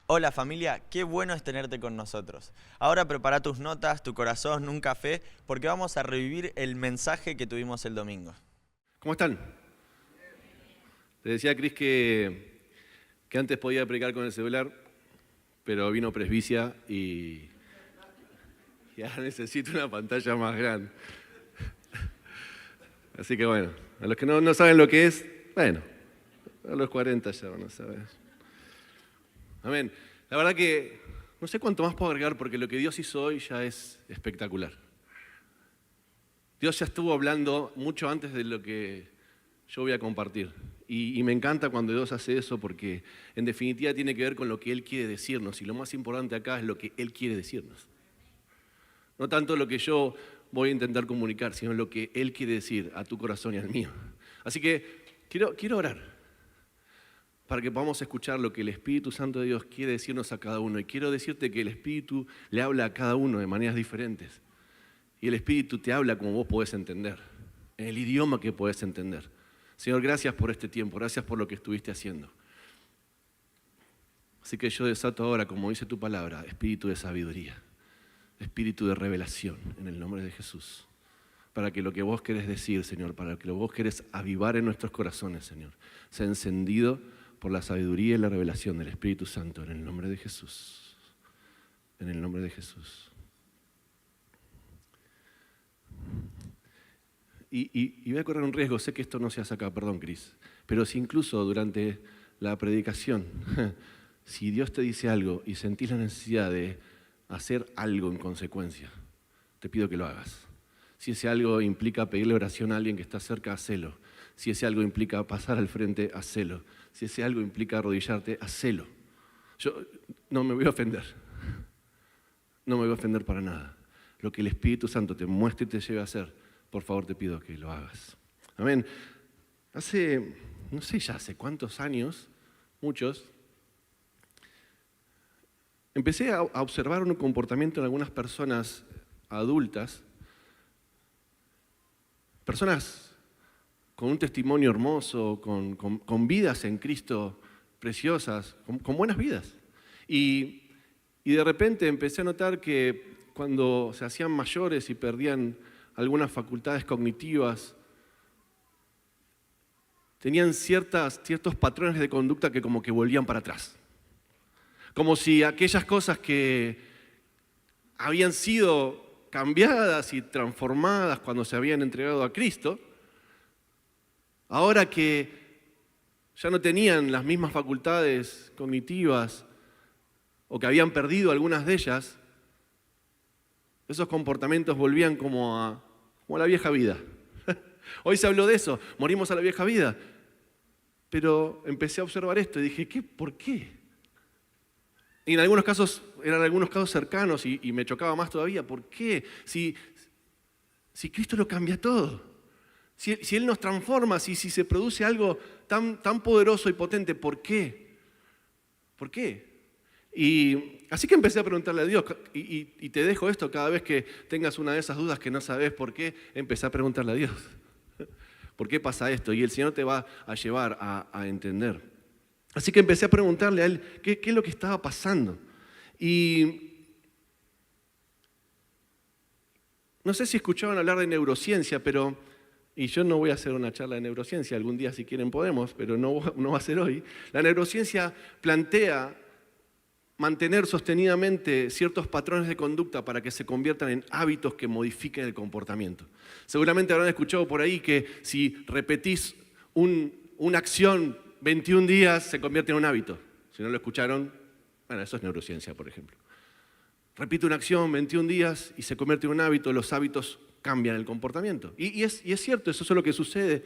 Hola familia, qué bueno es tenerte con nosotros. Ahora prepara tus notas, tu corazón, un café, porque vamos a revivir el mensaje que tuvimos el domingo. ¿Cómo están? Te decía Cris que antes podía predicar con el celular, pero vino presbicia y ahora necesito una pantalla más grande. Así que bueno, a los que no saben lo que es, bueno, a los 40 ya van a saber. Amén. La verdad que no sé cuánto más puedo agregar porque lo que Dios hizo hoy ya es espectacular. Dios ya estuvo hablando mucho antes de lo que yo voy a compartir. Y me encanta cuando Dios hace eso porque en definitiva tiene que ver con lo que Él quiere decirnos. Y lo más importante acá es lo que Él quiere decirnos. No tanto lo que yo voy a intentar comunicar, sino lo que Él quiere decir a tu corazón y al mío. Así que quiero orar para que podamos escuchar lo que el Espíritu Santo de Dios quiere decirnos a cada uno. Y quiero decirte que el Espíritu le habla a cada uno de maneras diferentes. Y el Espíritu te habla como vos podés entender, en el idioma que podés entender. Señor, gracias por este tiempo, gracias por lo que estuviste haciendo. Así que yo desato ahora, como dice tu palabra, espíritu de sabiduría, espíritu de revelación, en el nombre de Jesús. Para que lo que vos querés decir, Señor, para que lo que vos querés avivar en nuestros corazones, Señor, sea encendido por la sabiduría y la revelación del Espíritu Santo, en el nombre de Jesús. En el nombre de Jesús. Y voy a correr un riesgo, sé que esto no se hace acá, perdón, Cris, pero si incluso durante la predicación, si Dios te dice algo y sentís la necesidad de hacer algo en consecuencia, te pido que lo hagas. Si ese algo implica pedirle oración a alguien que está cerca, hacelo. Si ese algo implica pasar al frente, hacelo. Si ese algo implica arrodillarte, hacelo. Yo no me voy a ofender, no me voy a ofender para nada. Lo que el Espíritu Santo te muestre y te lleve a hacer, por favor te pido que lo hagas. Amén. Hace, no sé ya hace cuántos años, muchos, empecé a observar un comportamiento en algunas personas adultas, personas con un testimonio hermoso, con vidas en Cristo preciosas, con buenas vidas. Y de repente empecé a notar que cuando se hacían mayores y perdían algunas facultades cognitivas, tenían ciertos patrones de conducta que como que volvían para atrás. Como si aquellas cosas que habían sido cambiadas y transformadas cuando se habían entregado a Cristo, ahora que ya no tenían las mismas facultades cognitivas o que habían perdido algunas de ellas, esos comportamientos volvían como a la vieja vida. Hoy se habló de eso, morimos a la vieja vida. Pero empecé a observar esto y dije, ¿por qué? Y en algunos casos, eran algunos casos cercanos y me chocaba más todavía. ¿Por qué? Si Cristo lo cambia todo. Si Él nos transforma, si se produce algo tan poderoso y potente, ¿por qué? ¿Por qué? Y así que empecé a preguntarle a Dios, y te dejo esto cada vez que tengas una de esas dudas que no sabes por qué, empecé a preguntarle a Dios. ¿Por qué pasa esto? Y el Señor te va a llevar a entender. Así que empecé a preguntarle a Él qué es lo que estaba pasando. Y no sé si escuchaban hablar de neurociencia, y yo no voy a hacer una charla de neurociencia, algún día si quieren podemos, pero no va a ser hoy. La neurociencia plantea mantener sostenidamente ciertos patrones de conducta para que se conviertan en hábitos que modifiquen el comportamiento. Seguramente habrán escuchado por ahí que si repetís una acción 21 días se convierte en un hábito. Si no lo escucharon, bueno, eso es neurociencia, por ejemplo. Repite una acción 21 días y se convierte en un hábito, los hábitos cambian el comportamiento. Y es cierto, eso es lo que sucede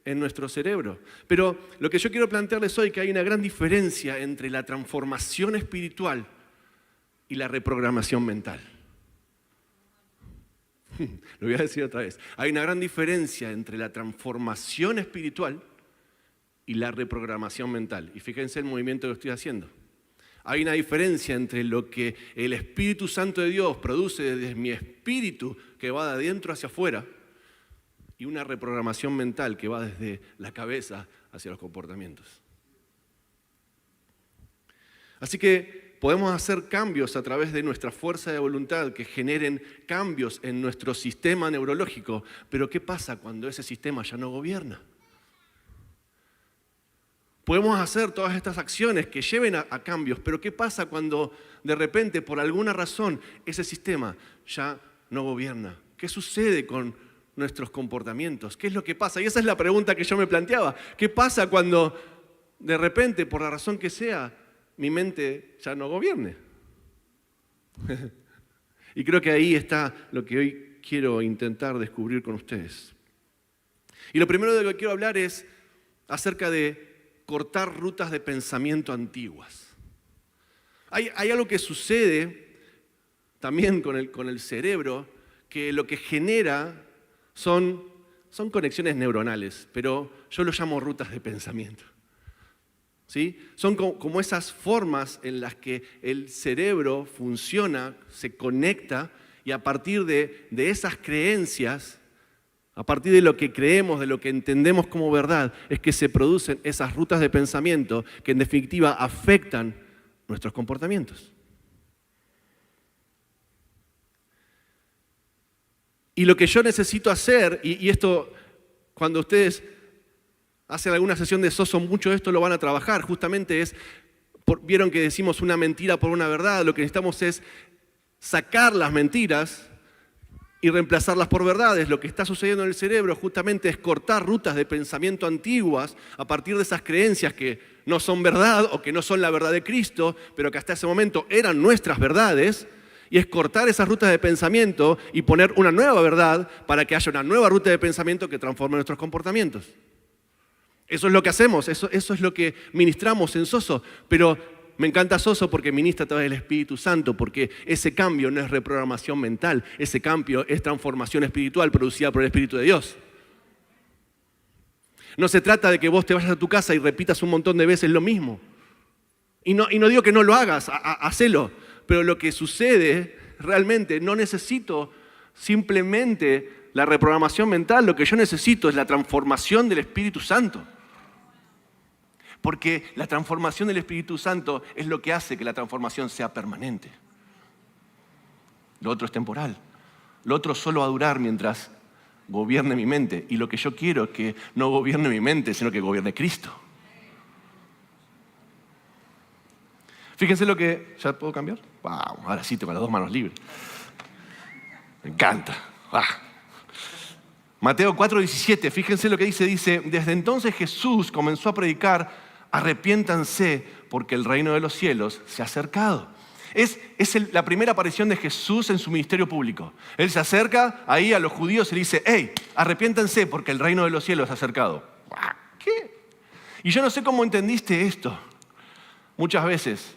en nuestro cerebro. Pero lo que yo quiero plantearles hoy es que hay una gran diferencia entre la transformación espiritual y la reprogramación mental. Lo voy a decir otra vez. Hay una gran diferencia entre la transformación espiritual y la reprogramación mental. Y fíjense el movimiento que estoy haciendo. Hay una diferencia entre lo que el Espíritu Santo de Dios produce desde mi espíritu, que va de adentro hacia afuera, y una reprogramación mental que va desde la cabeza hacia los comportamientos. Así que podemos hacer cambios a través de nuestra fuerza de voluntad que generen cambios en nuestro sistema neurológico. Pero ¿qué pasa cuando ese sistema ya no gobierna? Podemos hacer todas estas acciones que lleven a cambios, pero ¿qué pasa cuando de repente, por alguna razón, ese sistema ya no gobierna? ¿Qué sucede con nuestros comportamientos? ¿Qué es lo que pasa? Y esa es la pregunta que yo me planteaba. ¿Qué pasa cuando de repente, por la razón que sea, mi mente ya no gobierne? Y creo que ahí está lo que hoy quiero intentar descubrir con ustedes. Y lo primero de lo que quiero hablar es acerca de cortar rutas de pensamiento antiguas. Hay algo que sucede también con el cerebro, que lo que genera son conexiones neuronales, pero yo lo llamo rutas de pensamiento. ¿Sí? Son como esas formas en las que el cerebro funciona, se conecta, y a partir de esas creencias, a partir de lo que creemos, de lo que entendemos como verdad, es que se producen esas rutas de pensamiento que en definitiva afectan nuestros comportamientos. Y lo que yo necesito hacer, y esto cuando ustedes hacen alguna sesión de Soso, mucho de esto lo van a trabajar, justamente vieron que decimos una mentira por una verdad, lo que necesitamos es sacar las mentiras y reemplazarlas por verdades. Lo que está sucediendo en el cerebro justamente es cortar rutas de pensamiento antiguas a partir de esas creencias que no son verdad o que no son la verdad de Cristo, pero que hasta ese momento eran nuestras verdades, y es cortar esas rutas de pensamiento y poner una nueva verdad para que haya una nueva ruta de pensamiento que transforme nuestros comportamientos. Eso es lo que hacemos, eso es lo que ministramos en Soso, pero me encanta Soso porque ministra a través del Espíritu Santo, porque ese cambio no es reprogramación mental, ese cambio es transformación espiritual producida por el Espíritu de Dios. No se trata de que vos te vayas a tu casa y repitas un montón de veces lo mismo. Y no digo que no lo hagas, hacelo, pero lo que sucede realmente, no necesito simplemente la reprogramación mental, lo que yo necesito es la transformación del Espíritu Santo. Porque la transformación del Espíritu Santo es lo que hace que la transformación sea permanente. Lo otro es temporal. Lo otro solo va a durar mientras gobierne mi mente. Y lo que yo quiero es que no gobierne mi mente, sino que gobierne Cristo. Fíjense lo que... ¿Ya puedo cambiar? Wow, ahora sí tengo las dos manos libres. Me encanta. Mateo 4:17, fíjense lo que dice, desde entonces Jesús comenzó a predicar: arrepiéntanse porque el reino de los cielos se ha acercado. Es la primera aparición de Jesús en su ministerio público. Él se acerca ahí a los judíos y le dice: hey, arrepiéntanse porque el reino de los cielos se ha acercado. ¿Qué? Y yo no sé cómo entendiste esto muchas veces,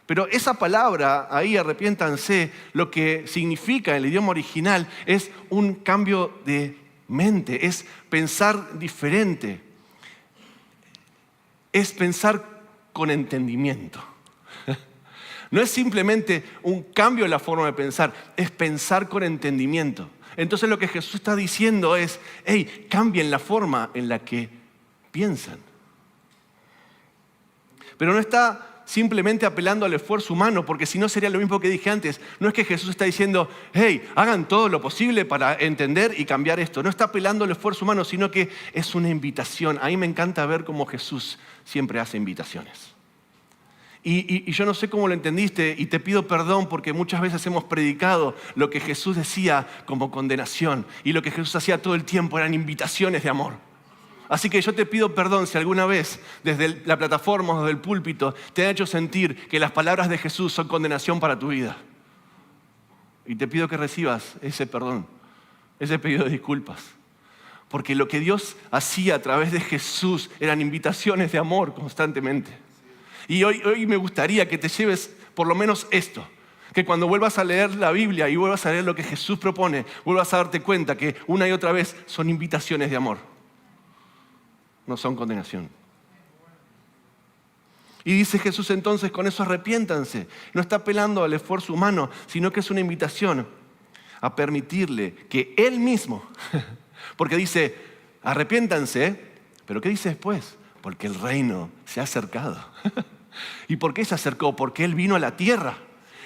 pero esa palabra ahí, arrepiéntanse, lo que significa en el idioma original es un cambio de mente, es pensar diferente, es pensar con entendimiento. No es simplemente un cambio en la forma de pensar, es pensar con entendimiento. Entonces lo que Jesús está diciendo es: hey, cambien la forma en la que piensan. Pero no está simplemente apelando al esfuerzo humano, porque si no sería lo mismo que dije antes. No es que Jesús está diciendo: hey, hagan todo lo posible para entender y cambiar esto. No está apelando al esfuerzo humano, sino que es una invitación. A mí me encanta ver cómo Jesús siempre hace invitaciones. Y yo no sé cómo lo entendiste, y te pido perdón porque muchas veces hemos predicado lo que Jesús decía como condenación, y lo que Jesús hacía todo el tiempo eran invitaciones de amor. Así que yo te pido perdón si alguna vez desde la plataforma o desde el púlpito te han hecho sentir que las palabras de Jesús son condenación para tu vida. Y te pido que recibas ese perdón, ese pedido de disculpas. Porque lo que Dios hacía a través de Jesús eran invitaciones de amor constantemente. Y hoy me gustaría que te lleves por lo menos esto. Que cuando vuelvas a leer la Biblia y vuelvas a leer lo que Jesús propone, vuelvas a darte cuenta que una y otra vez son invitaciones de amor. No son condenación. Y dice Jesús entonces, con eso arrepiéntanse. No está apelando al esfuerzo humano, sino que es una invitación a permitirle que Él mismo, porque dice, arrepiéntanse, pero ¿qué dice después? Porque el reino se ha acercado. ¿Y por qué se acercó? Porque Él vino a la tierra.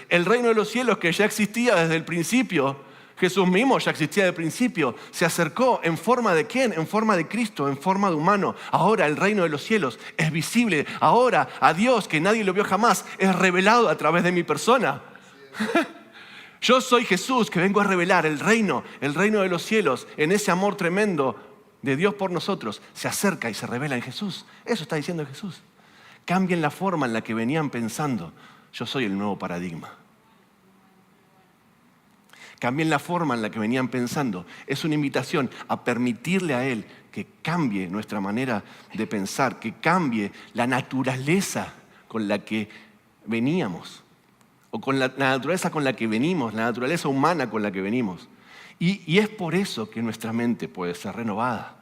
El reino de los cielos, que ya existía desde el principio, Jesús mismo ya existía desde el principio, se acercó ¿en forma de quién? En forma de Cristo, en forma de humano. Ahora el reino de los cielos es visible. Ahora a Dios, que nadie lo vio jamás, es revelado a través de mi persona. Yo soy Jesús, que vengo a revelar el reino de los cielos, en ese amor tremendo de Dios por nosotros. Se acerca y se revela en Jesús. Eso está diciendo Jesús. Cambien la forma en la que venían pensando. Yo soy el nuevo paradigma. Cambien la forma en la que venían pensando. Es una invitación a permitirle a Él que cambie nuestra manera de pensar, que cambie la naturaleza con la que veníamos, o con la naturaleza con la que venimos, la naturaleza humana con la que venimos. Y es por eso que nuestra mente puede ser renovada.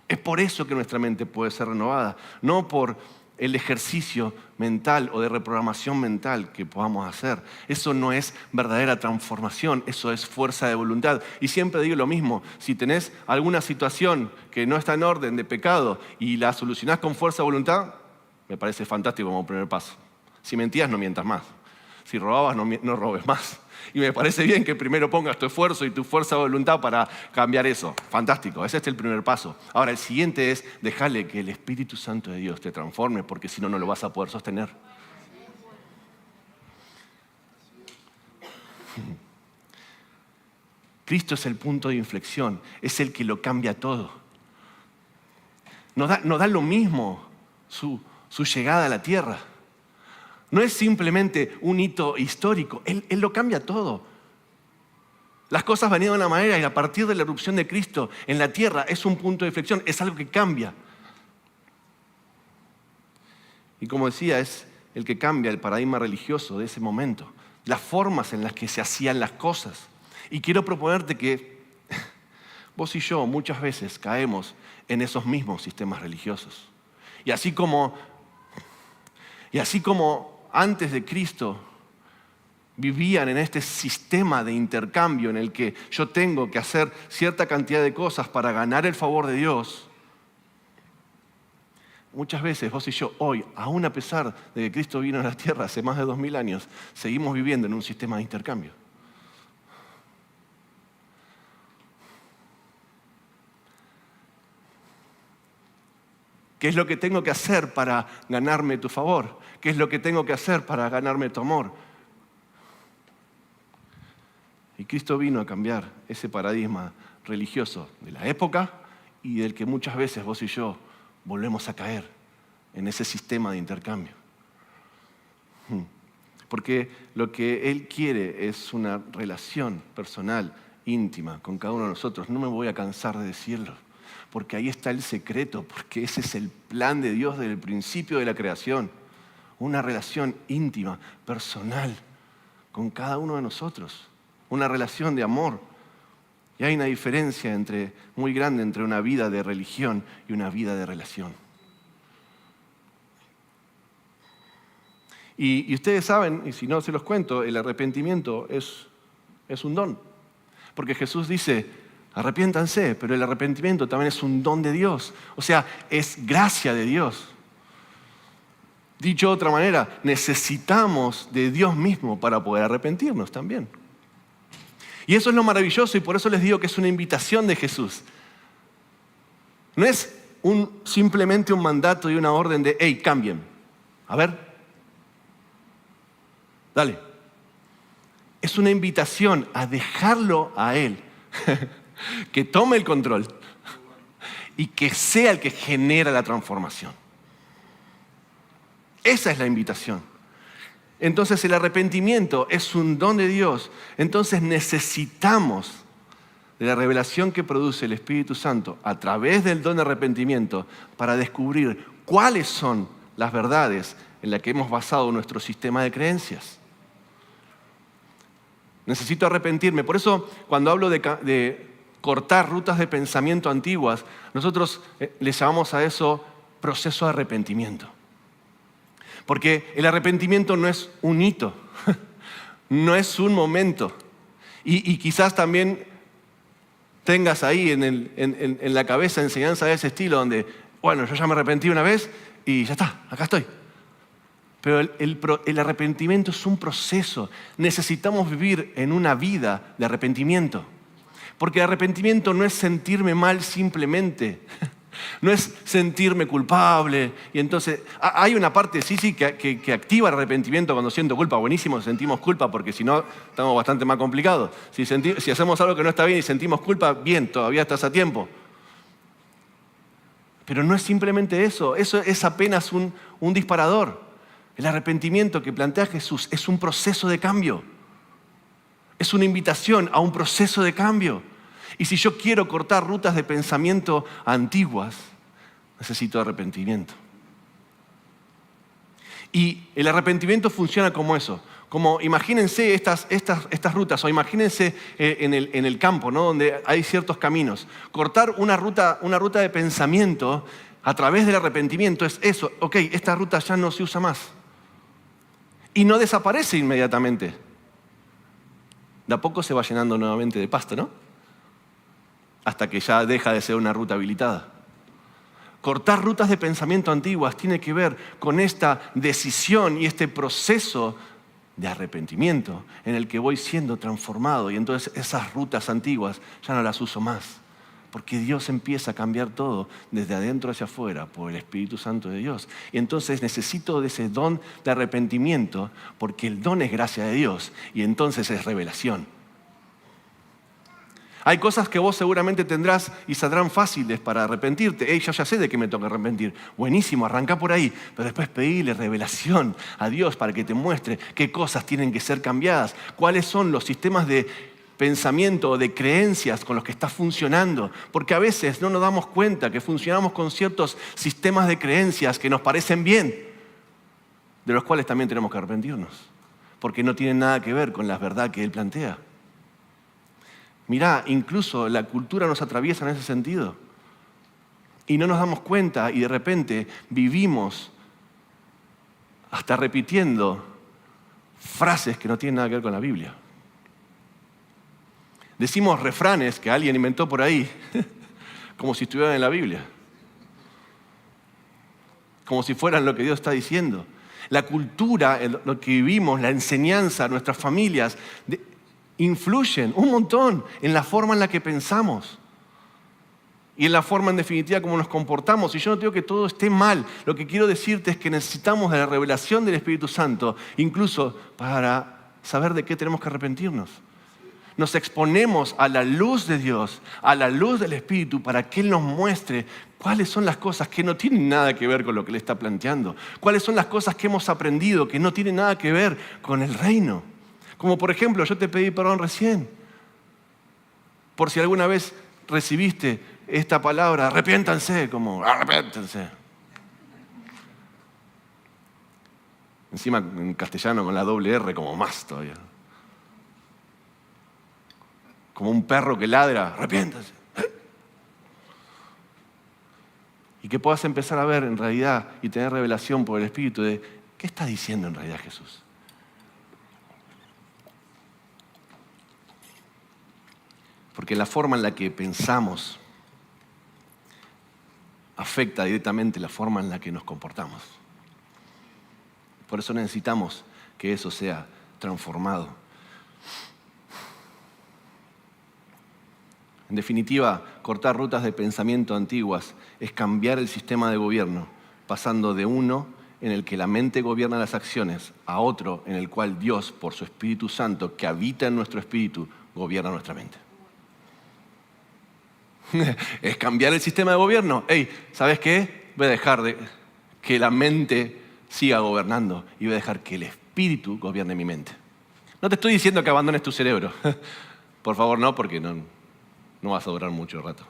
Es por eso que nuestra mente puede ser renovada, no por el ejercicio mental o de reprogramación mental que podamos hacer. Eso no es verdadera transformación, eso es fuerza de voluntad. Y siempre digo lo mismo, si tenés alguna situación que no está en orden de pecado y la solucionás con fuerza de voluntad, me parece fantástico como primer paso. Si mentías, no mientas más. Si robabas, no robes más. Y me parece bien que primero pongas tu esfuerzo y tu fuerza de voluntad para cambiar eso. Fantástico, ese es el primer paso. Ahora, el siguiente es dejarle que el Espíritu Santo de Dios te transforme, porque si no, no lo vas a poder sostener. Cristo es el punto de inflexión, es el que lo cambia todo. Nos da lo mismo su llegada a la tierra. No es simplemente un hito histórico, Él lo cambia todo. Las cosas venían de una manera y a partir de la erupción de Cristo en la tierra es un punto de inflexión, es algo que cambia. Y como decía, es el que cambia el paradigma religioso de ese momento, las formas en las que se hacían las cosas. Y quiero proponerte que vos y yo muchas veces caemos en esos mismos sistemas religiosos. Y así como antes de Cristo vivían en este sistema de intercambio en el que yo tengo que hacer cierta cantidad de cosas para ganar el favor de Dios, muchas veces vos y yo hoy, aún a pesar de que Cristo vino a la tierra hace más de 2000 años, seguimos viviendo en un sistema de intercambio. ¿Qué es lo que tengo que hacer para ganarme tu favor? ¿Qué es lo que tengo que hacer para ganarme tu amor? Y Cristo vino a cambiar ese paradigma religioso de la época y del que muchas veces vos y yo volvemos a caer en ese sistema de intercambio. Porque lo que Él quiere es una relación personal, íntima, con cada uno de nosotros. No me voy a cansar de decirlo, porque ahí está el secreto, porque ese es el plan de Dios desde el principio de la creación. Una relación íntima, personal, con cada uno de nosotros. Una relación de amor. Y hay una diferencia muy grande entre una vida de religión y una vida de relación. Y ustedes saben, y si no se los cuento, el arrepentimiento es un don. Porque Jesús dice, arrepiéntanse, pero el arrepentimiento también es un don de Dios. O sea, es gracia de Dios. Dicho de otra manera, necesitamos de Dios mismo para poder arrepentirnos también. Y eso es lo maravilloso y por eso les digo que es una invitación de Jesús. No es simplemente un mandato y una orden de, hey, cambien. A ver, dale. Es una invitación a dejarlo a Él, que tome el control y que sea el que genera la transformación. Esa es la invitación. Entonces el arrepentimiento es un don de Dios. Entonces necesitamos de la revelación que produce el Espíritu Santo a través del don de arrepentimiento para descubrir cuáles son las verdades en las que hemos basado nuestro sistema de creencias. Necesito arrepentirme. Por eso cuando hablo de cortar rutas de pensamiento antiguas, nosotros le llamamos a eso proceso de arrepentimiento. Porque el arrepentimiento no es un hito, no es un momento. Y quizás también tengas ahí en la cabeza enseñanza de ese estilo donde, bueno, yo ya me arrepentí una vez y ya está, acá estoy. Pero el arrepentimiento es un proceso. Necesitamos vivir en una vida de arrepentimiento. Porque el arrepentimiento no es sentirme mal simplemente. No es sentirme culpable. Y entonces, hay una parte, sí, que activa el arrepentimiento cuando siento culpa. Buenísimo, sentimos culpa, porque si no, estamos bastante más complicados. Si hacemos algo que no está bien y sentimos culpa, bien, todavía estás a tiempo. Pero no es simplemente eso es apenas un disparador. El arrepentimiento que plantea Jesús es un proceso de cambio. Es una invitación a un proceso de cambio. Y si yo quiero cortar rutas de pensamiento antiguas, necesito arrepentimiento. Y el arrepentimiento funciona como eso. Como imagínense estas rutas, o imagínense en el campo, ¿no? Donde hay ciertos caminos. Cortar una ruta de pensamiento a través del arrepentimiento es eso. Ok, esta ruta ya no se usa más. Y no desaparece inmediatamente. De a poco se va llenando nuevamente de pasto, ¿no? Hasta que ya deja de ser una ruta habilitada. Cortar rutas de pensamiento antiguas tiene que ver con esta decisión y este proceso de arrepentimiento en el que voy siendo transformado, y entonces esas rutas antiguas ya no las uso más. Porque Dios empieza a cambiar todo desde adentro hacia afuera por el Espíritu Santo de Dios. Y entonces necesito de ese don de arrepentimiento, porque el don es gracia de Dios y entonces es revelación. Hay cosas que vos seguramente tendrás y saldrán fáciles para arrepentirte. Yo ya sé de qué me toca arrepentir. Buenísimo, arranca por ahí. Pero después pedile revelación a Dios para que te muestre qué cosas tienen que ser cambiadas. Cuáles son los sistemas de pensamiento o de creencias con los que estás funcionando. Porque a veces no nos damos cuenta que funcionamos con ciertos sistemas de creencias que nos parecen bien, de los cuales también tenemos que arrepentirnos. Porque no tienen nada que ver con la verdad que Él plantea. Mirá, incluso la cultura nos atraviesa en ese sentido. Y no nos damos cuenta y de repente vivimos hasta repitiendo frases que no tienen nada que ver con la Biblia. Decimos refranes que alguien inventó por ahí, como si estuvieran en la Biblia. Como si fueran lo que Dios está diciendo. La cultura, lo que vivimos, la enseñanza, nuestras familias, influyen un montón en la forma en la que pensamos y en la forma en definitiva como nos comportamos. Y yo no digo que todo esté mal. Lo que quiero decirte es que necesitamos de la revelación del Espíritu Santo, incluso para saber de qué tenemos que arrepentirnos. Nos exponemos a la luz de Dios, a la luz del Espíritu, para que Él nos muestre cuáles son las cosas que no tienen nada que ver con lo que Él está planteando. Cuáles son las cosas que hemos aprendido que no tienen nada que ver con el reino. Como por ejemplo, yo te pedí perdón recién. Por si alguna vez recibiste esta palabra, arrepiéntanse, como arrepiéntanse. Encima en castellano con la doble R, como más todavía. Como un perro que ladra, arrepiéntanse. Y que puedas empezar a ver en realidad y tener revelación por el Espíritu de qué está diciendo en realidad Jesús. Porque la forma en la que pensamos afecta directamente la forma en la que nos comportamos. Por eso necesitamos que eso sea transformado. En definitiva, cortar rutas de pensamiento antiguas es cambiar el sistema de gobierno, pasando de uno en el que la mente gobierna las acciones a otro en el cual Dios, por su Espíritu Santo, que habita en nuestro espíritu, gobierna nuestra mente. Es cambiar el sistema de gobierno. ¿Sabes qué? Voy a dejar que la mente siga gobernando y voy a dejar que el Espíritu gobierne mi mente. No te estoy diciendo que abandones tu cerebro. Por favor, no, porque no vas a durar mucho rato.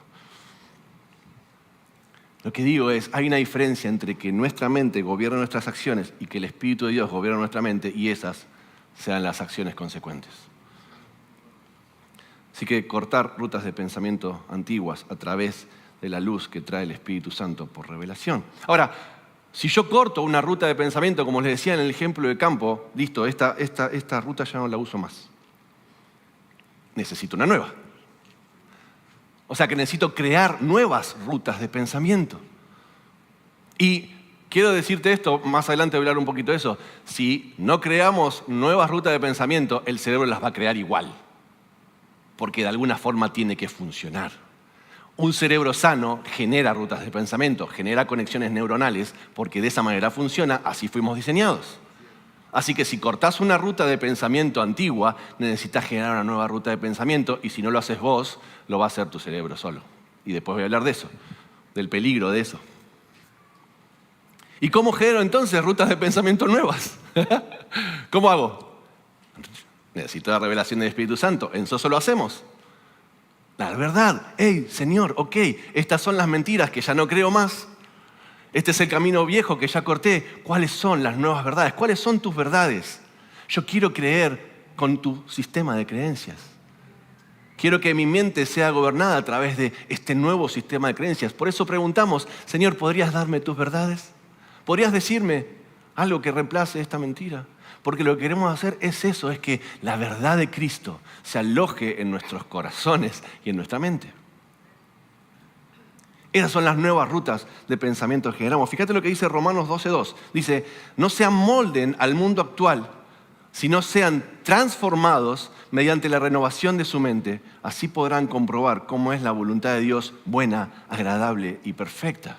Lo que digo es, hay una diferencia entre que nuestra mente gobierne nuestras acciones y que el Espíritu de Dios gobierne nuestra mente y esas sean las acciones consecuentes. Así que cortar rutas de pensamiento antiguas a través de la luz que trae el Espíritu Santo por revelación. Ahora, si yo corto una ruta de pensamiento, como les decía en el ejemplo de campo, listo, esta ruta ya no la uso más. Necesito una nueva. O sea que necesito crear nuevas rutas de pensamiento. Y Quiero decirte esto, más adelante voy a hablar un poquito de eso. Si no creamos nuevas rutas de pensamiento, el cerebro las va a crear igual, porque de alguna forma tiene que funcionar. Un cerebro sano genera rutas de pensamiento, genera conexiones neuronales, porque de esa manera funciona, así fuimos diseñados. Así que si cortás una ruta de pensamiento antigua, necesitas generar una nueva ruta de pensamiento, y si no lo haces vos, lo va a hacer tu cerebro solo. Y después voy a hablar de eso, del peligro de eso. ¿Y cómo genero entonces rutas de pensamiento nuevas? ¿Cómo hago? Necesito la revelación del Espíritu Santo. En eso lo hacemos. La verdad. Hey, Señor, ok, estas son las mentiras que ya no creo más. Este es el camino viejo que ya corté. ¿Cuáles son las nuevas verdades? ¿Cuáles son tus verdades? Yo quiero creer con tu sistema de creencias. Quiero que mi mente sea gobernada a través de este nuevo sistema de creencias. Por eso preguntamos, Señor, ¿podrías darme tus verdades? ¿Podrías decirme algo que reemplace esta mentira? Porque lo que queremos hacer es eso, es que la verdad de Cristo se aloje en nuestros corazones y en nuestra mente. Esas son las nuevas rutas de pensamiento que generamos. Fíjate lo que dice Romanos 12:2. Dice, no se amolden al mundo actual, sino sean transformados mediante la renovación de su mente. Así podrán comprobar cómo es la voluntad de Dios buena, agradable y perfecta.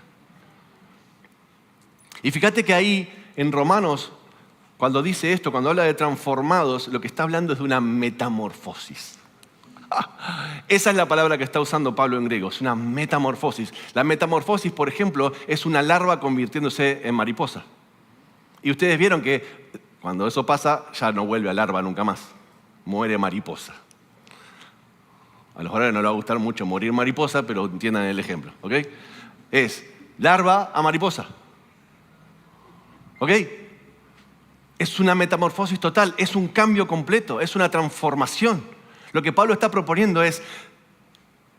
Y fíjate que ahí en Romanos, cuando dice esto, cuando habla de transformados, lo que está hablando es de una metamorfosis. Esa es la palabra que está usando Pablo en griego, es una metamorfosis. La metamorfosis, por ejemplo, es una larva convirtiéndose en mariposa. Y ustedes vieron que cuando eso pasa, ya no vuelve a larva nunca más. Muere mariposa. A los horarios no les va a gustar mucho morir mariposa, pero entiendan el ejemplo, ¿ok? Es larva a mariposa. ¿Ok? Es una metamorfosis total, es un cambio completo, es una transformación. Lo que Pablo está proponiendo es,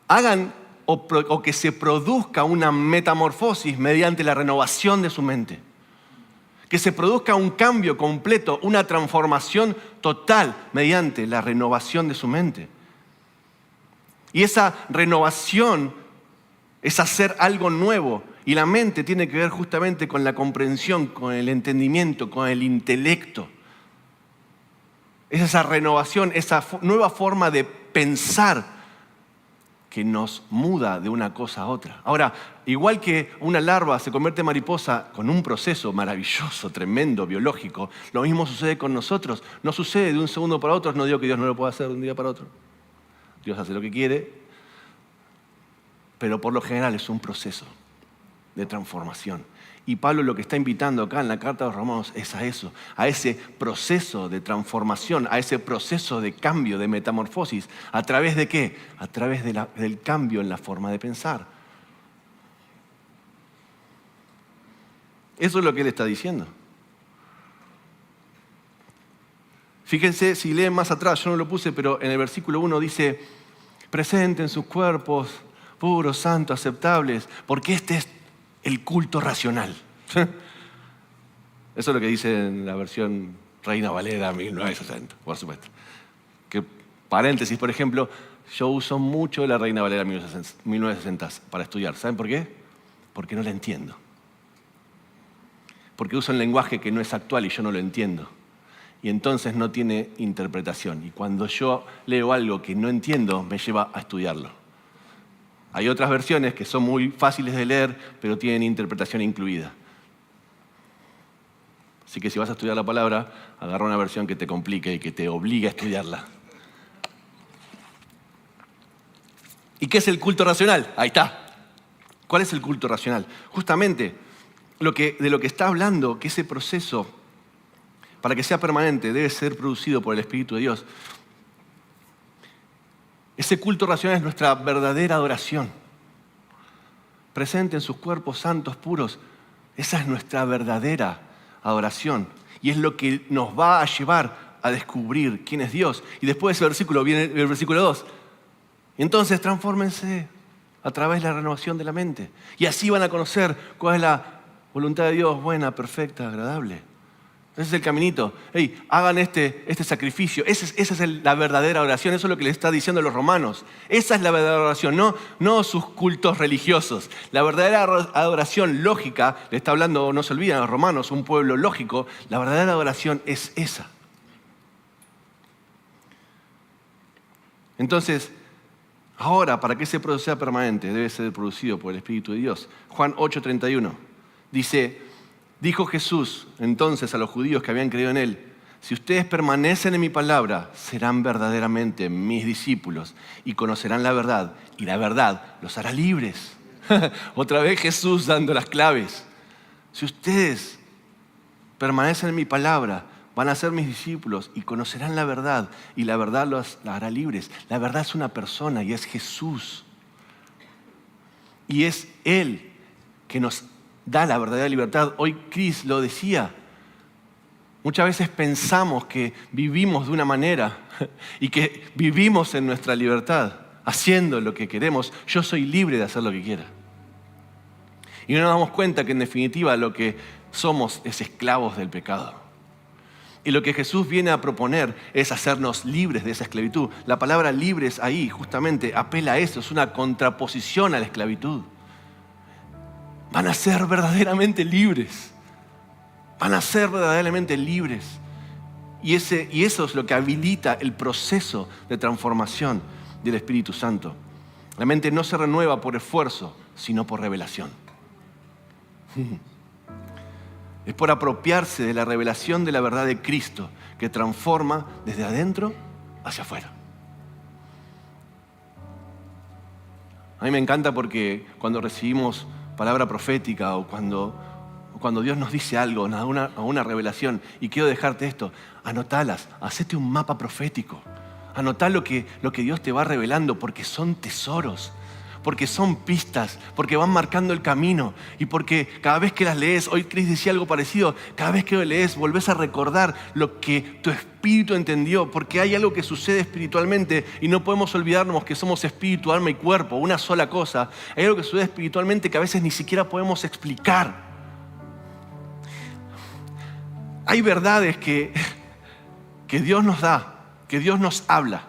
hagan o que se produzca una metamorfosis mediante la renovación de su mente. Que se produzca un cambio completo, una transformación total mediante la renovación de su mente. Y esa renovación es hacer algo nuevo. Y la mente tiene que ver justamente con la comprensión, con el entendimiento, con el intelecto. Es esa renovación, esa nueva forma de pensar que nos muda de una cosa a otra. Ahora, igual que una larva se convierte en mariposa con un proceso maravilloso, tremendo, biológico, lo mismo sucede con nosotros. No sucede de un segundo para otro, no digo que Dios no lo pueda hacer de un día para otro. Dios hace lo que quiere, pero por lo general es un proceso de transformación. Y Pablo lo que está invitando acá en la carta de los Romanos es a eso, a ese proceso de transformación, a ese proceso de cambio, de metamorfosis. ¿A través de qué? A través del cambio en la forma de pensar. Eso es lo que él está diciendo. Fíjense, si leen más atrás, yo no lo puse, pero en el versículo 1 dice, presenten sus cuerpos puros, santos, aceptables, porque este es el culto racional. Eso es lo que dice en la versión Reina Valera 1960, por supuesto. Que, paréntesis, por ejemplo, yo uso mucho la Reina Valera 1960 para estudiar. ¿Saben por qué? Porque no la entiendo. Porque uso un lenguaje que no es actual y yo no lo entiendo. Y entonces no tiene interpretación. Y cuando yo leo algo que no entiendo, me lleva a estudiarlo. Hay otras versiones que son muy fáciles de leer, pero tienen interpretación incluida. Así que si vas a estudiar la palabra, agarra una versión que te complique y que te obligue a estudiarla. ¿Y qué es el culto racional? Ahí está. ¿Cuál es el culto racional? Justamente de lo que está hablando, que ese proceso, para que sea permanente, debe ser producido por el Espíritu de Dios. Ese culto racional es nuestra verdadera adoración. Presenten sus cuerpos santos, puros. Esa es nuestra verdadera adoración. Y es lo que nos va a llevar a descubrir quién es Dios. Y después de ese versículo viene el versículo 2. Y entonces transfórmense a través de la renovación de la mente. Y así van a conocer cuál es la voluntad de Dios, buena, perfecta, agradable. Ese es el caminito. Hey, hagan este sacrificio. Esa es la verdadera oración. Eso es lo que le está diciendo a los romanos. Esa es la verdadera oración, no sus cultos religiosos. La verdadera adoración lógica, le está hablando, no se olviden, a los romanos, un pueblo lógico. La verdadera adoración es esa. Entonces, ahora, para que ese proceso sea permanente, debe ser producido por el Espíritu de Dios. Juan 8:31 dice: dijo Jesús entonces a los judíos que habían creído en Él: si ustedes permanecen en mi palabra, serán verdaderamente mis discípulos y conocerán la verdad, y la verdad los hará libres. Otra vez Jesús dando las claves. Si ustedes permanecen en mi palabra, van a ser mis discípulos y conocerán la verdad, y la verdad los hará libres. La verdad es una persona y es Jesús. Y es Él que nos da la verdadera libertad. Hoy Chris lo decía. Muchas veces pensamos que vivimos de una manera y que vivimos en nuestra libertad, haciendo lo que queremos. Yo soy libre de hacer lo que quiera. Y no nos damos cuenta que en definitiva lo que somos es esclavos del pecado. Y lo que Jesús viene a proponer es hacernos libres de esa esclavitud. La palabra libres ahí justamente apela a eso, es una contraposición a la esclavitud. Van a ser verdaderamente libres. Van a ser verdaderamente libres. Y eso es lo que habilita el proceso de transformación del Espíritu Santo. La mente no se renueva por esfuerzo, sino por revelación. Es por apropiarse de la revelación de la verdad de Cristo que transforma desde adentro hacia afuera. A mí me encanta porque cuando recibimos palabra profética o cuando Dios nos dice algo, una revelación, y quiero dejarte esto, anotalas, hacete un mapa profético, anotá lo que Dios te va revelando, porque son tesoros, porque son pistas, porque van marcando el camino, y porque cada vez que las lees, hoy Chris decía algo parecido, cada vez que lo lees volvés a recordar lo que tu espíritu entendió, porque hay algo que sucede espiritualmente y no podemos olvidarnos que somos espíritu, alma y cuerpo, una sola cosa. Hay algo que sucede espiritualmente que a veces ni siquiera podemos explicar. Hay verdades que Dios nos da, que Dios nos habla,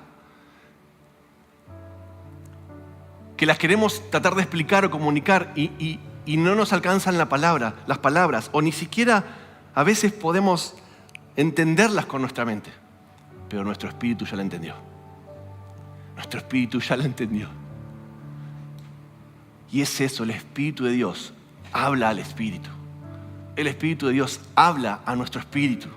que las queremos tratar de explicar o comunicar y no nos alcanzan las palabras, o ni siquiera a veces podemos entenderlas con nuestra mente, pero nuestro espíritu ya la entendió. Nuestro espíritu ya la entendió. Y es eso, el Espíritu de Dios habla al Espíritu. El Espíritu de Dios habla a nuestro espíritu.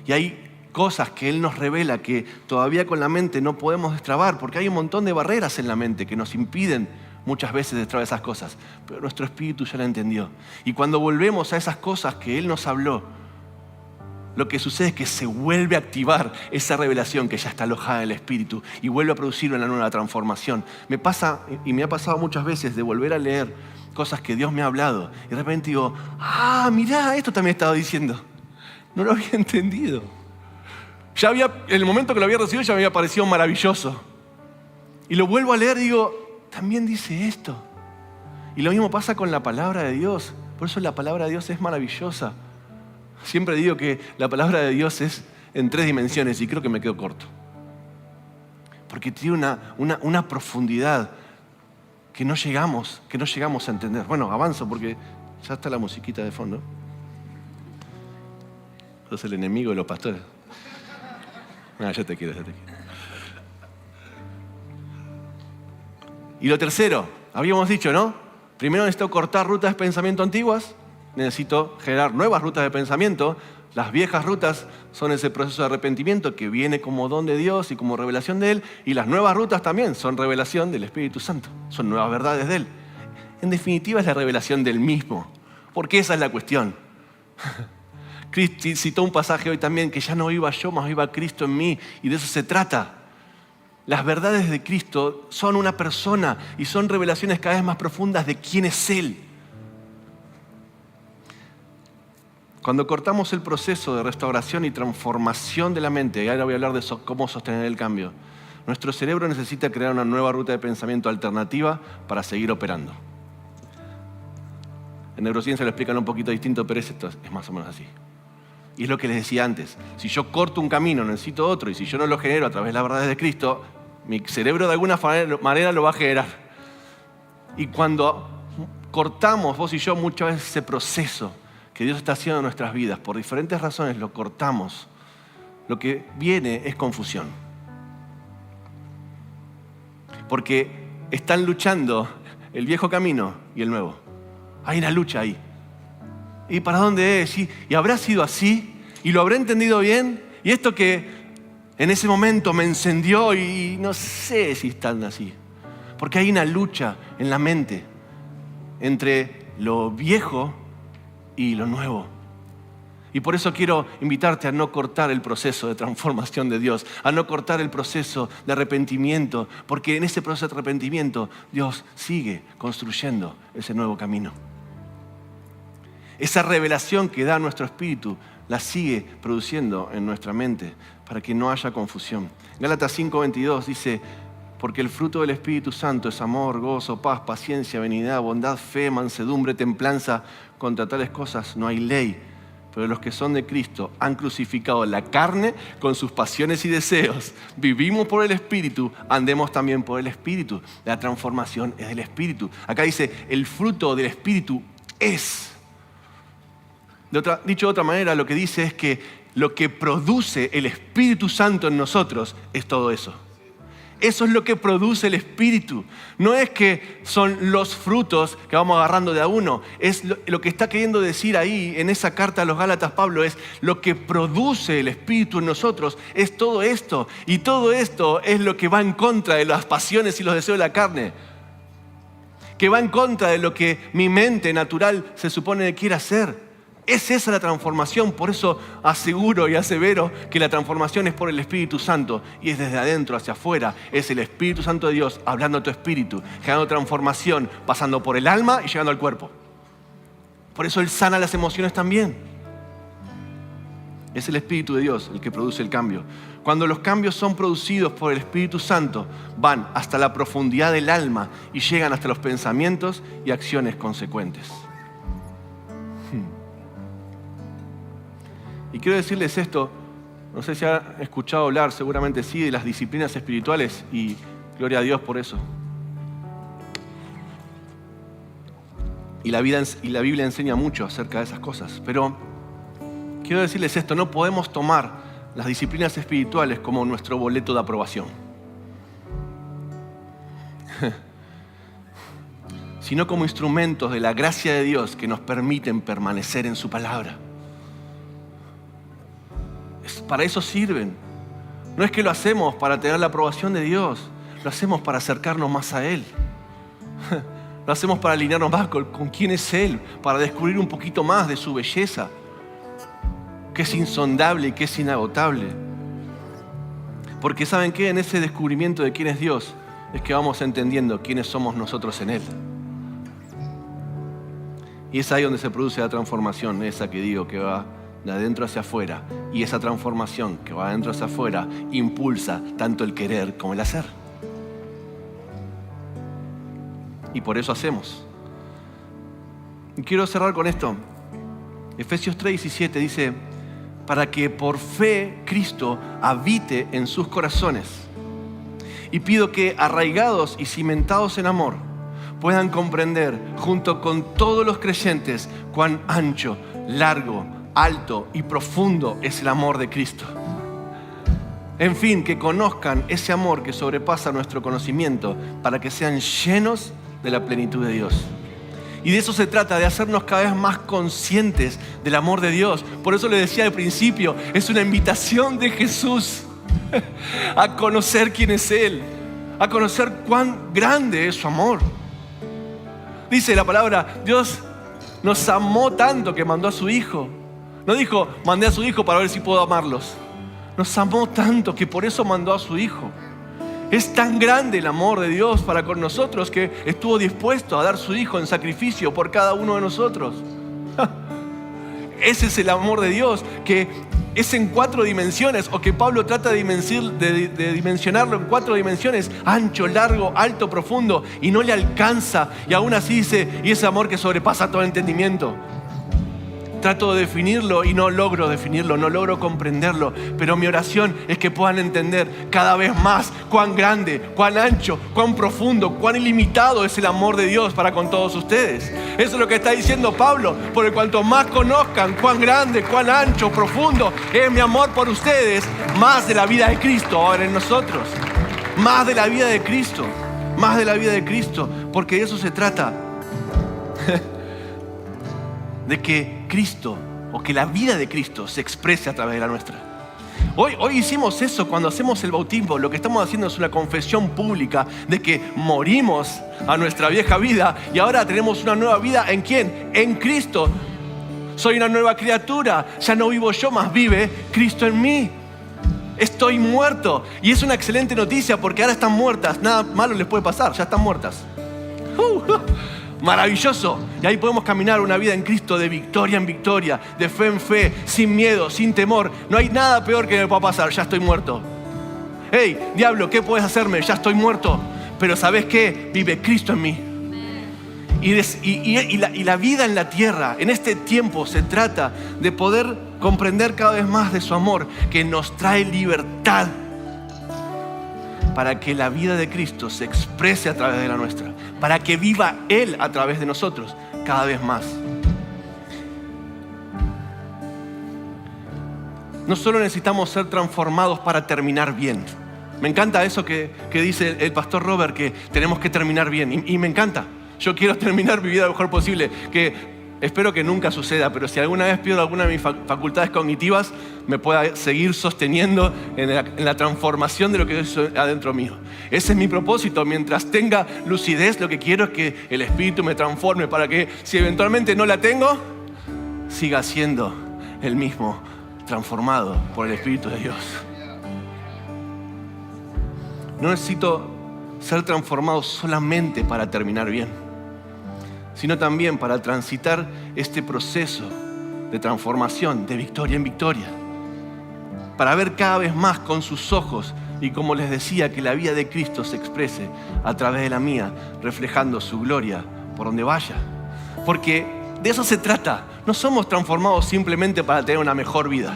Y hay cosas que Él nos revela que todavía con la mente no podemos destrabar, porque hay un montón de barreras en la mente que nos impiden muchas veces destrabar esas cosas. Pero nuestro espíritu ya la entendió. Y cuando volvemos a esas cosas que Él nos habló, lo que sucede es que se vuelve a activar esa revelación que ya está alojada en el espíritu y vuelve a producir una nueva transformación. Me pasa, y me ha pasado muchas veces, de volver a leer cosas que Dios me ha hablado y de repente digo, mirá, esto también estaba diciendo. No lo había entendido. En el momento que lo había recibido ya me había parecido maravilloso. Y lo vuelvo a leer y digo, también dice esto. Y lo mismo pasa con la palabra de Dios. Por eso la palabra de Dios es maravillosa. Siempre digo que la palabra de Dios es en 3 dimensiones y creo que me quedo corto. Porque tiene una profundidad que no llegamos a entender. Bueno, avanzo porque ya está la musiquita de fondo. Sos el enemigo de los pastores. Ya te quiero. Y lo tercero, habíamos dicho, ¿no? Primero necesito cortar rutas de pensamiento antiguas. Necesito generar nuevas rutas de pensamiento. Las viejas rutas son ese proceso de arrepentimiento que viene como don de Dios y como revelación de Él. Y las nuevas rutas también son revelación del Espíritu Santo. Son nuevas verdades de Él. En definitiva es la revelación del mismo. Porque esa es la cuestión. Cristo citó un pasaje hoy también que ya no iba yo, más iba Cristo en mí. Y de eso se trata. Las verdades de Cristo son una persona y son revelaciones cada vez más profundas de quién es Él. Cuando cortamos el proceso de restauración y transformación de la mente, y ahora voy a hablar de cómo sostener el cambio, nuestro cerebro necesita crear una nueva ruta de pensamiento alternativa para seguir operando. En neurociencia lo explican un poquito distinto, pero esto es más o menos así. Y es lo que les decía antes. Si yo corto un camino, necesito otro. Y si yo no lo genero a través de las verdades de Cristo, mi cerebro de alguna manera lo va a generar. Y cuando cortamos, vos y yo, muchas veces ese proceso que Dios está haciendo en nuestras vidas, por diferentes razones lo cortamos, lo que viene es confusión. Porque están luchando el viejo camino y el nuevo. Hay una lucha ahí. ¿Y para dónde es? ¿Y habrá sido así? ¿Y lo habré entendido bien? ¿Y esto que en ese momento me encendió y no sé si están así? Porque hay una lucha en la mente entre lo viejo y lo nuevo. Y por eso quiero invitarte a no cortar el proceso de transformación de Dios, a no cortar el proceso de arrepentimiento, porque en ese proceso de arrepentimiento Dios sigue construyendo ese nuevo camino. Esa revelación que da nuestro espíritu la sigue produciendo en nuestra mente para que no haya confusión. Gálatas 5:22 dice: porque el fruto del Espíritu Santo es amor, gozo, paz, paciencia, benignidad, bondad, fe, mansedumbre, templanza. Contra tales cosas no hay ley. Pero los que son de Cristo han crucificado la carne con sus pasiones y deseos. Vivimos por el Espíritu, andemos también por el Espíritu. La transformación es del Espíritu. Acá dice, el fruto del Espíritu es. Dicho de otra manera, lo que dice es que lo que produce el Espíritu Santo en nosotros es todo eso. Eso es lo que produce el Espíritu. No es que son los frutos que vamos agarrando de a uno. Es lo que está queriendo decir ahí en esa carta a los Gálatas Pablo, es lo que produce el Espíritu en nosotros, es todo esto. Y todo esto es lo que va en contra de las pasiones y los deseos de la carne. Que va en contra de lo que mi mente natural se supone que quiere hacer. Es esa la transformación, por eso aseguro y asevero que la transformación es por el Espíritu Santo y es desde adentro hacia afuera. Es el Espíritu Santo de Dios hablando a tu espíritu, generando transformación, pasando por el alma y llegando al cuerpo. Por eso Él sana las emociones también. Es el Espíritu de Dios el que produce el cambio. Cuando los cambios son producidos por el Espíritu Santo, van hasta la profundidad del alma y llegan hasta los pensamientos y acciones consecuentes. Y quiero decirles esto, no sé si han escuchado hablar, seguramente sí, de las disciplinas espirituales y gloria a Dios por eso. Y la Biblia enseña mucho acerca de esas cosas. Pero quiero decirles esto, no podemos tomar las disciplinas espirituales como nuestro boleto de aprobación. Sino como instrumentos de la gracia de Dios que nos permiten permanecer en su palabra. Para eso sirven. No es que lo hacemos para tener la aprobación de Dios, lo hacemos para acercarnos más a Él. Lo hacemos para alinearnos más con quién es Él, para descubrir un poquito más de su belleza, que es insondable y que es inagotable. Porque ¿saben qué? En ese descubrimiento de quién es Dios es que vamos entendiendo quiénes somos nosotros en Él. Y es ahí donde se produce la transformación, esa que digo que va de adentro hacia afuera. Y esa transformación que va de adentro hacia afuera impulsa tanto el querer como el hacer. Y por eso hacemos. Y quiero cerrar con esto. Efesios 3:17 dice: para que por fe Cristo habite en sus corazones. Y pido que, arraigados y cimentados en amor, puedan comprender junto con todos los creyentes cuán ancho, largo, alto y profundo es el amor de Cristo. En fin, que conozcan ese amor que sobrepasa nuestro conocimiento para que sean llenos de la plenitud de Dios. Y de eso se trata, de hacernos cada vez más conscientes del amor de Dios. Por eso le decía al principio, es una invitación de Jesús a conocer quién es Él, a conocer cuán grande es su amor. Dice la palabra, Dios nos amó tanto que mandó a su Hijo. No dijo, mandé a su Hijo para ver si puedo amarlos. Nos amó tanto que por eso mandó a su Hijo. Es tan grande el amor de Dios para con nosotros que estuvo dispuesto a dar su Hijo en sacrificio por cada uno de nosotros. Ese es el amor de Dios, que es en 4 dimensiones, o que Pablo trata de dimensionarlo en 4 dimensiones: ancho, largo, alto, profundo, y no le alcanza. Y aún así dice, y ese amor que sobrepasa todo entendimiento. trato de definirlo y no logro definirlo, no logro comprenderlo. Pero mi oración es que puedan entender cada vez más cuán grande, cuán ancho, cuán profundo, cuán ilimitado es el amor de Dios para con todos ustedes. Eso es lo que está diciendo Pablo. Por cuanto más conozcan cuán grande, cuán ancho, profundo es mi amor por ustedes, más de la vida de Cristo ahora en nosotros. Más de la vida de Cristo. Más de la vida de Cristo. Porque de eso se trata. De que Cristo, o que la vida de Cristo se exprese a través de la nuestra. Hoy hicimos eso cuando hacemos el bautismo. Lo que estamos haciendo es una confesión pública de que morimos a nuestra vieja vida y ahora tenemos una nueva vida. ¿En quién? En Cristo. Soy una nueva criatura. Ya no vivo yo, más vive Cristo en mí. Estoy muerto. Y es una excelente noticia porque ahora están muertas. Nada malo les puede pasar, ya están muertas. Maravilloso. Y ahí podemos caminar una vida en Cristo de victoria en victoria, de fe en fe, sin miedo, sin temor. No hay nada peor que me pueda pasar, ya estoy muerto. Hey, diablo, ¿qué puedes hacerme? Ya estoy muerto. Pero ¿sabes qué? Vive Cristo en mí. Y la vida en la tierra, en este tiempo, se trata de poder comprender cada vez más de su amor, que nos trae libertad para que la vida de Cristo se exprese a través de la nuestra, para que viva Él a través de nosotros cada vez más. No solo necesitamos ser transformados para terminar bien. Me encanta eso que dice el pastor Robert, que tenemos que terminar bien. Y me encanta. Yo quiero terminar mi vida lo mejor posible, que espero que nunca suceda, pero si alguna vez pierdo alguna de mis facultades cognitivas, me pueda seguir sosteniendo en la transformación de lo que es adentro mío. Ese es mi propósito. Mientras tenga lucidez, lo que quiero es que el Espíritu me transforme para que, si eventualmente no la tengo, siga siendo el mismo, transformado por el Espíritu de Dios. No necesito ser transformado solamente para terminar bien, sino también para transitar este proceso de transformación de victoria en victoria, para ver cada vez más con sus ojos y, como les decía, que la vida de Cristo se exprese a través de la mía, reflejando su gloria por donde vaya. Porque de eso se trata. No somos transformados simplemente para tener una mejor vida.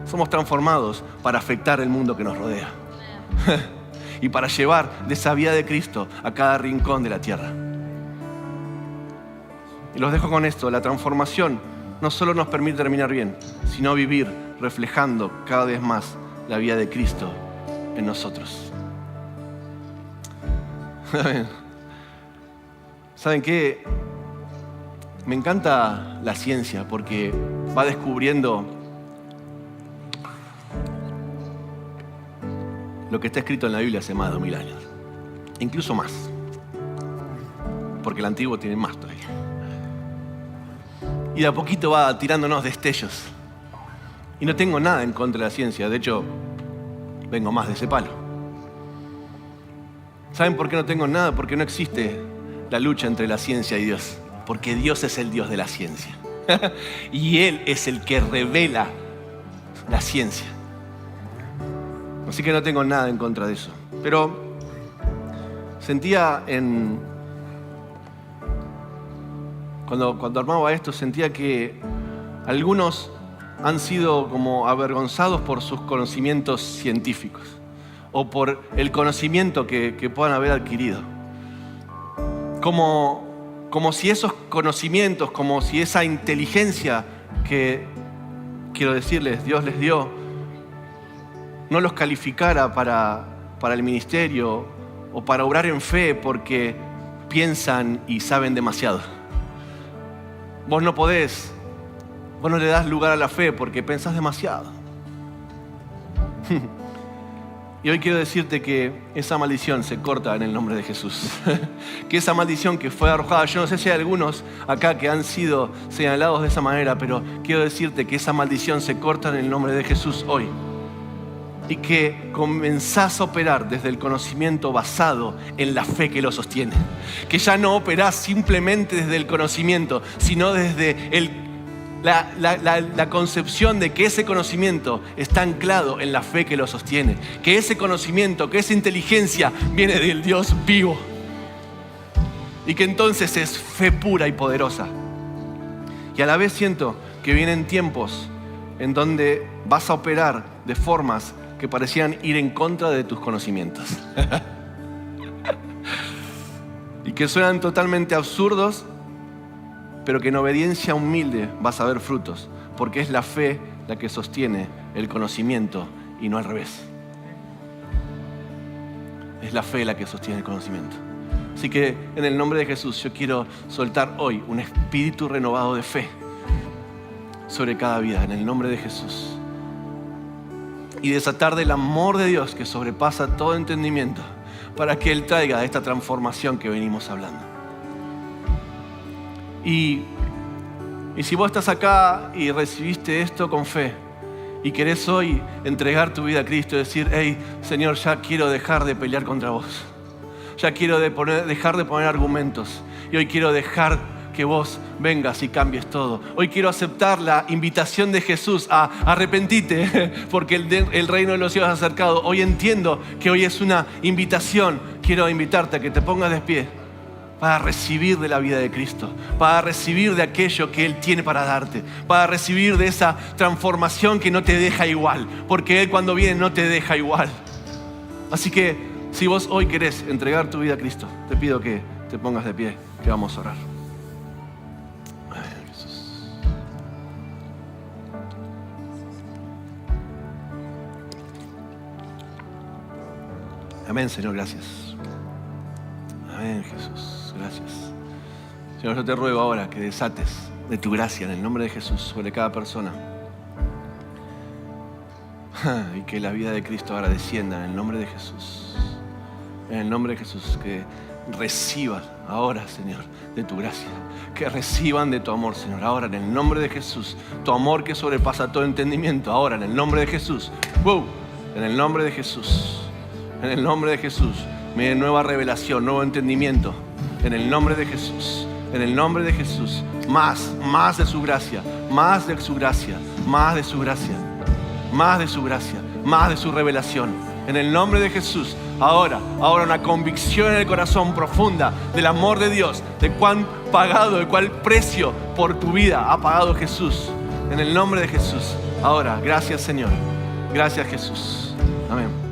Somos transformados para afectar el mundo que nos rodea y para llevar de esa vida de Cristo a cada rincón de la tierra. Y los dejo con esto. La transformación no solo nos permite terminar bien, sino vivir reflejando cada vez más la vida de Cristo en nosotros. ¿Saben qué? Me encanta la ciencia porque va descubriendo lo que está escrito en la Biblia hace más de 2000 años. Incluso más. Porque el antiguo tiene más todavía. Y de a poquito va tirándonos destellos. Y no tengo nada en contra de la ciencia. De hecho, vengo más de ese palo. ¿Saben por qué no tengo nada? Porque no existe la lucha entre la ciencia y Dios. Porque Dios es el Dios de la ciencia. Y Él es el que revela la ciencia. Así que no tengo nada en contra de eso. Pero sentía Cuando armaba esto, sentía que algunos han sido como avergonzados por sus conocimientos científicos o por el conocimiento que puedan haber adquirido. Como si esos conocimientos, como si esa inteligencia que, quiero decirles, Dios les dio, no los calificara para el ministerio o para obrar en fe porque piensan y saben demasiado. Vos no podés, vos no le das lugar a la fe porque pensás demasiado. Y hoy quiero decirte que esa maldición se corta en el nombre de Jesús. Que esa maldición que fue arrojada, yo no sé si hay algunos acá que han sido señalados de esa manera, pero quiero decirte que esa maldición se corta en el nombre de Jesús hoy. Y que comenzás a operar desde el conocimiento basado en la fe que lo sostiene. Que ya no operás simplemente desde el conocimiento, sino desde la concepción de que ese conocimiento está anclado en la fe que lo sostiene. Que ese conocimiento, que esa inteligencia viene del Dios vivo. Y que entonces es fe pura y poderosa. Y a la vez siento que vienen tiempos en donde vas a operar de formas que parecían ir en contra de tus conocimientos. Y que suenan totalmente absurdos, pero que en obediencia humilde vas a ver frutos, porque es la fe la que sostiene el conocimiento y no al revés. Es la fe la que sostiene el conocimiento. Así que en el nombre de Jesús yo quiero soltar hoy un espíritu renovado de fe sobre cada vida, en el nombre de Jesús. Y desatar del amor de Dios que sobrepasa todo entendimiento, para que Él traiga esta transformación que venimos hablando. Y si vos estás acá y recibiste esto con fe y querés hoy entregar tu vida a Cristo y decir, hey, Señor, ya quiero dejar de pelear contra vos. Ya quiero dejar de poner argumentos. Y hoy quiero dejar que vos vengas y cambies todo. Hoy quiero aceptar la invitación de Jesús a arrepentirte porque el reino de los cielos ha acercado. Hoy entiendo que hoy es una invitación. Quiero invitarte a que te pongas de pie para recibir de la vida de Cristo, para recibir de aquello que Él tiene para darte, para recibir de esa transformación que no te deja igual, porque Él cuando viene no te deja igual. Así que si vos hoy querés entregar tu vida a Cristo, te pido que te pongas de pie, que vamos a orar. Amén, Jesús. Amén, Señor, gracias. Amén, Jesús, gracias. Señor, yo te ruego ahora que desates de tu gracia en el nombre de Jesús sobre cada persona. Y que la vida de Cristo ahora descienda en el nombre de Jesús. En el nombre de Jesús, que reciban ahora, Señor, de tu gracia. Que reciban de tu amor, Señor. Ahora, en el nombre de Jesús. Tu amor que sobrepasa todo entendimiento. Ahora, en el nombre de Jesús. ¡Wow! En el nombre de Jesús. En el nombre de Jesús. Mire, nueva revelación, nuevo entendimiento. En el nombre de Jesús. En el nombre de Jesús. Más de su gracia. Más de su gracia. Más de su gracia. Más de su gracia. Más de su revelación. En el nombre de Jesús. Ahora una convicción en el corazón profunda del amor de Dios, de cuán pagado, de cuál precio por tu vida ha pagado Jesús. En el nombre de Jesús. Ahora, gracias Señor. Gracias Jesús. Amén.